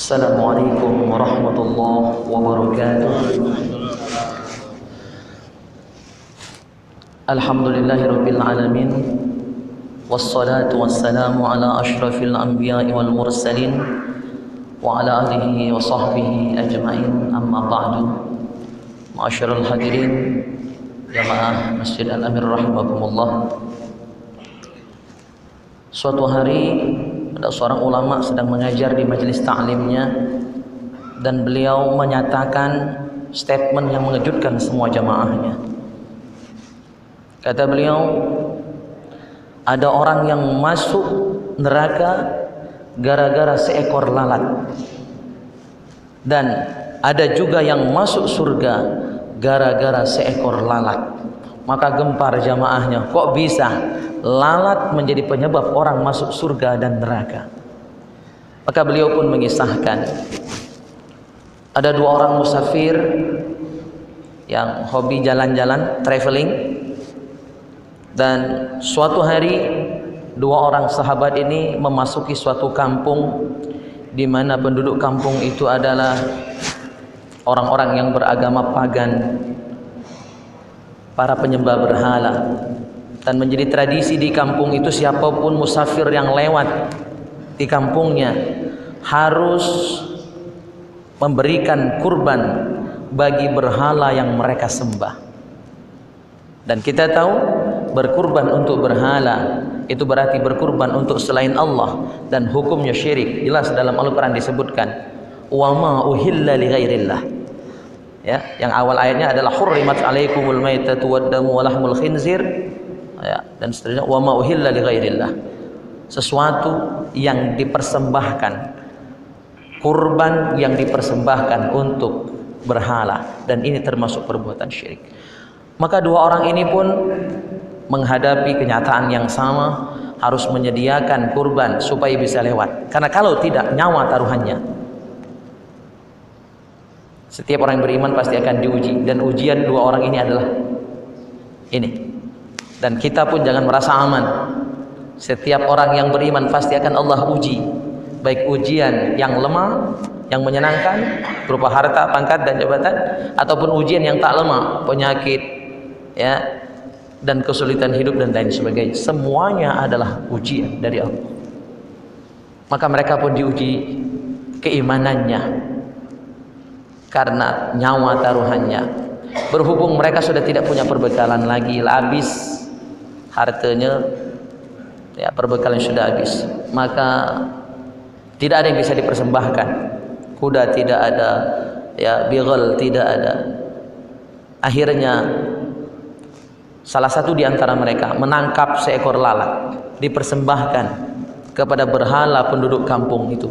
Assalamualaikum warahmatullahi wabarakatuh. Alhamdulillahirabbil alamin. Wassalatu wassalamu ala asyrafil anbiya'i wal mursalin wa ala alihi wa sahbihi ajma'in. Amma ba'du. Ma'asyiral hadirin jamaah Masjid Al-Amir rahimakumullah. Suatu hari ada seorang ulama sedang mengajar di majelis ta'limnya dan beliau menyatakan statement yang mengejutkan semua jamaahnya. Kata beliau, ada orang yang masuk neraka gara-gara seekor lalat, dan ada juga yang masuk surga gara-gara seekor lalat. Maka gempar jamaahnya, kok bisa lalat menjadi penyebab orang masuk surga dan neraka? Maka beliau pun mengisahkan, ada dua orang musafir yang hobi jalan-jalan, traveling, dan suatu hari dua orang sahabat ini memasuki suatu kampung di mana penduduk kampung itu adalah orang-orang yang beragama pagan, para penyembah berhala. Dan menjadi tradisi di kampung itu, siapapun musafir yang lewat di kampungnya harus memberikan kurban bagi berhala yang mereka sembah. Dan kita tahu berkurban untuk berhala itu berarti berkurban untuk selain Allah, dan hukumnya syirik. Jelas dalam Al-Quran disebutkan, wa ma uhilla li ghairillah. Ya, yang awal ayatnya adalah hurrimat alaikumul maitatu waddamu wa lahmul khinzir, ya, dan seterusnya, wa ma uhilla li ghairillah. Sesuatu yang dipersembahkan, kurban yang dipersembahkan untuk berhala, dan ini termasuk perbuatan syirik. Maka dua orang ini pun menghadapi kenyataan yang sama, harus menyediakan kurban supaya bisa lewat, karena kalau tidak nyawa taruhannya. Setiap orang yang beriman pasti akan diuji, dan ujian dua orang ini adalah ini. Dan kita pun jangan merasa aman. Setiap orang yang beriman pasti akan Allah uji, baik ujian yang lemah, yang menyenangkan berupa harta, pangkat, dan jabatan, ataupun ujian yang tak lemah, penyakit, ya, dan kesulitan hidup dan lain sebagainya. Semuanya adalah ujian dari Allah. Maka mereka pun diuji keimanannya, karena nyawa taruhannya. Berhubung mereka sudah tidak punya perbekalan lagi, habis hartanya, ya, perbekalan sudah habis, maka tidak ada yang bisa dipersembahkan. Kuda tidak ada, ya, bighal tidak ada. Akhirnya salah satu di antara mereka menangkap seekor lalat, dipersembahkan kepada berhala penduduk kampung itu.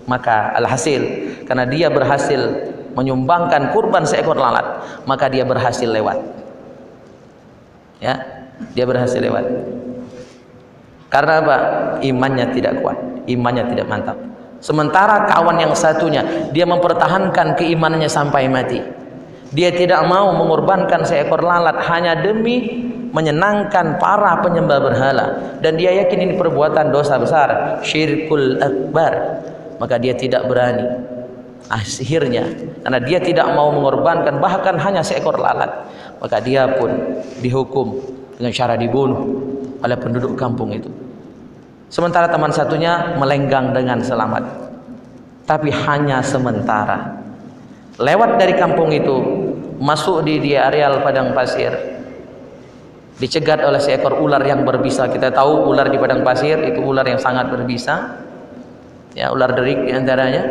Maka alhasil, karena dia berhasil menyumbangkan kurban seekor lalat, maka dia berhasil lewat. Ya, dia berhasil lewat. Karena apa? Imannya tidak kuat, imannya tidak mantap. Sementara kawan yang satunya, dia mempertahankan keimanannya sampai mati. Dia tidak mau mengorbankan seekor lalat hanya demi menyenangkan para penyembah berhala, dan dia yakin ini perbuatan dosa besar, syirkul akbar. Maka dia tidak berani. Akhirnya, karena dia tidak mau mengorbankan bahkan hanya seekor lalat, maka dia pun dihukum dengan cara dibunuh oleh penduduk kampung itu. Sementara teman satunya melenggang dengan selamat, tapi hanya sementara. Lewat dari kampung itu, masuk di areal padang pasir, dicegat oleh seekor ular yang berbisa. Kita tahu ular di padang pasir itu ular yang sangat berbisa, ya, ular derik diantaranya.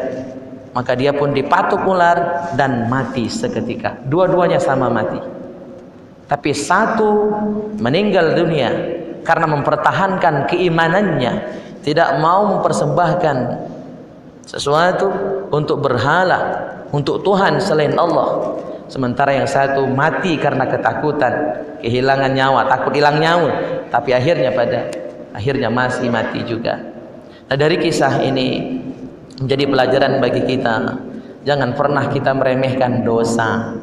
Maka dia pun dipatuk ular dan mati seketika. Dua-duanya sama mati. Tapi satu meninggal dunia karena mempertahankan keimanannya, tidak mau mempersembahkan sesuatu untuk berhala, untuk Tuhan selain Allah. Sementara yang satu mati karena ketakutan, kehilangan nyawa, takut hilang nyawa, tapi akhirnya masih mati juga. Nah, dari kisah ini menjadi pelajaran bagi kita, jangan pernah kita meremehkan dosa.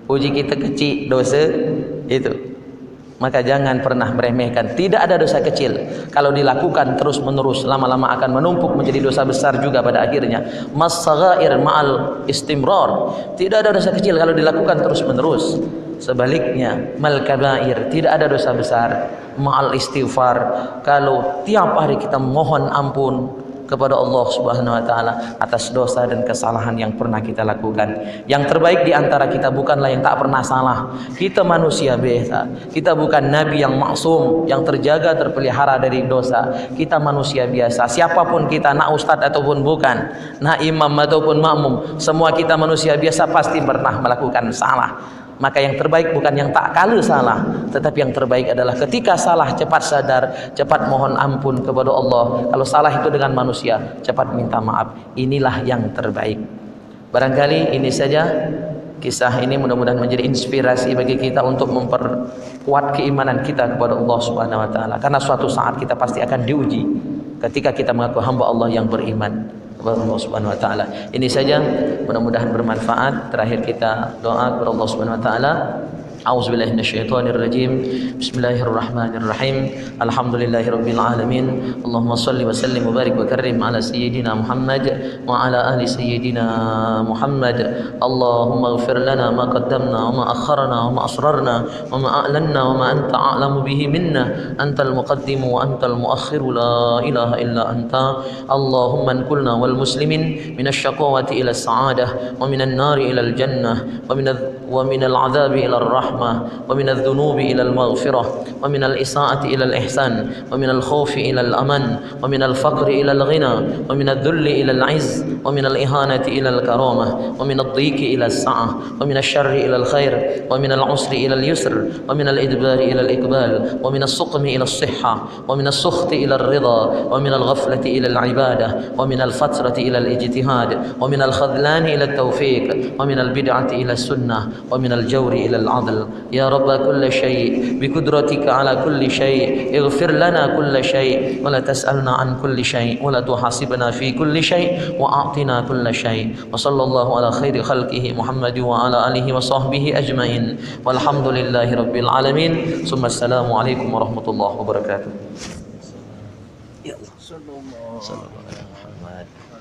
Puji kita kecil dosa itu, Maka jangan pernah meremehkan. Tidak ada dosa kecil kalau dilakukan terus menerus, lama-lama akan menumpuk menjadi dosa besar juga pada akhirnya. Mas-saghair ma'al istimrar. Tidak ada dosa kecil kalau dilakukan terus menerus. Sebaliknya, mal kabair, tidak ada dosa besar ma'al istighfar, kalau tiap hari kita mohon ampun kepada Allah Subhanahu wa taala atas dosa dan kesalahan yang pernah kita lakukan. Yang terbaik di antara kita bukanlah yang tak pernah salah. Kita manusia biasa. Kita bukan nabi yang maksum, yang terjaga terpelihara dari dosa. Kita manusia biasa. Siapapun kita, nak ustaz ataupun bukan, nak imam ataupun makmum, semua kita manusia biasa pasti pernah melakukan salah. Maka yang terbaik bukan yang tak kala salah, tetapi yang terbaik adalah ketika salah cepat sadar, cepat mohon ampun kepada Allah. Kalau salah itu dengan manusia, cepat minta maaf. Inilah yang terbaik. Barangkali ini saja kisah ini, mudah-mudahan menjadi inspirasi bagi kita untuk memperkuat keimanan kita kepada Allah Subhanahu wa taala. Karena suatu saat kita pasti akan diuji ketika kita mengaku hamba Allah yang beriman kepada Allah Subhanahu wa taala. Ini saja, mudah-mudahan bermanfaat. Terakhir kita doa kepada Allah Subhanahu wa taala. A'udzubillahi minasyaitonirrajim. Bismillahirrahmanirrahim. Alhamdulillahirabbil alamin. Allahumma shalli wa sallim wa barik wa karrim ala sayyidina Muhammad wa ala ali sayyidina Muhammad. Allahumma ighfir lana ma qaddamna wa ma akharna wa ma asrarna wa ma a'lanna wa ma anta a'lamu bihi minna. Antal muqaddim wa antal muakhir, la ilaha illa anta. Allahumma anqulna wal muslimin minasy syaqawati ila as-sa'adah wa minan nari ila al-jannah wa minal 'adzabi ila ar-rahmah ومن الذنوب إلى المغفرة ومن الإساءة إلى الإحسان ومن الخوف إلى الأمن ومن الفقر إلى الغنى ومن الذل إلى العز ومن الإهانة إلى الكرامة ومن الضيق إلى السعة ومن الشر إلى الخير ومن العسر إلى اليسر ومن الإدبار إلى الإقبال ومن السقم إلى الصحة ومن السخط إلى الرضا ومن الغفلة إلى العبادة ومن الفترة إلى الاجتهاد ومن الخذلان إلى التوفيق ومن البدعة إلى السنة ومن الجور إلى العدل. يا رب كل شيء بقدرتك على كل شيء اغفر لنا كل شيء ولا تسألنا عن كل شيء ولا تحاسبنا في كل شيء وأعطنا كل شيء. وصلى الله على خير خلقه محمد وعلى آله وصحبه أجمعين والحمد لله رب العالمين. ثم السلام عليكم ورحمة الله وبركاته. يا الله صلى الله عليه وسلم.